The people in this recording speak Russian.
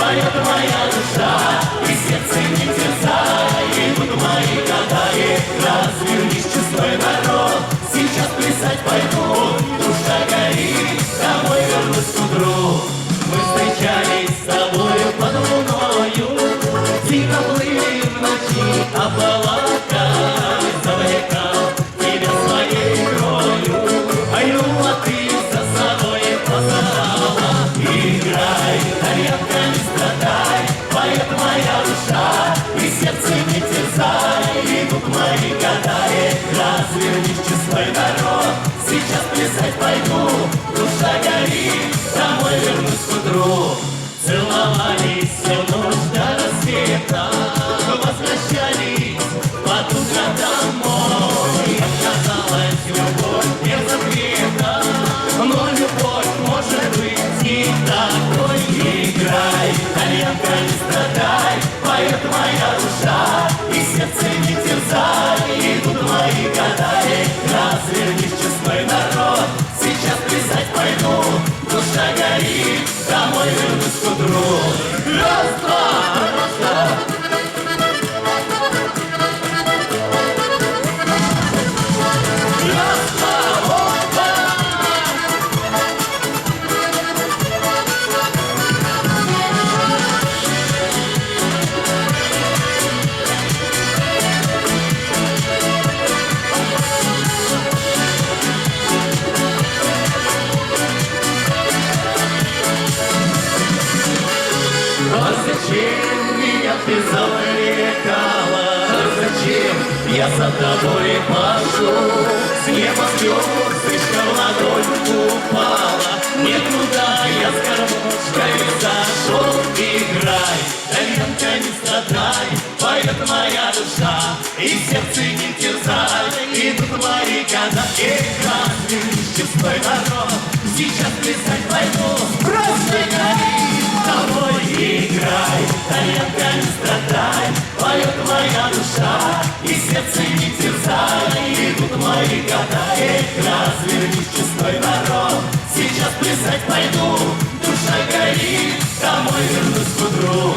поет моя душа, и сердце не терзай. Идут мои года, и развернись, чужой народ. Сейчас плясать пойду, душа горит, домой вернусь к утру. Мы встречались с тобою под луною, тихо плыли в ночи облака. Завлекал тебя своей игрою, ну а ты за собой послала. Играй, тарелка, не страдай, поет моя душа, и сердце не терзай. Идут мои года, развернись, чужой народ. Сейчас плясать пойду, душа горит, домой вернусь к утру. Целовались всю ночь до рассвета, возвращались под утро домой. Оказалась любовь без ответа, но любовь может быть не такой. Играй, коленка, не страдай, поет моя душа, и сердце не терзай. Идут мои года, развернись, честной народ. Сейчас плясать пойду, душа горит, домой вернусь к утру. Раз, два, раз, два. Раз, два, опа! А зачем меня ты завлекала? А зачем я за тобой пошел? С неба звездочка в ладонь упала. Никуда я с гармошкой зашел. Играй, коленка, не страдай, поет моя душа, и сердце не терзай. Идут мои года, развернись, чужой народ. Сейчас плясать пойду, просто гори тобой. Играй, коленка, не страдай, поет моя душа, и сердце не терзай. Идут мои года, развернись, чужой народ. Сейчас плясать пойду, душа горит, домой вернусь к утру.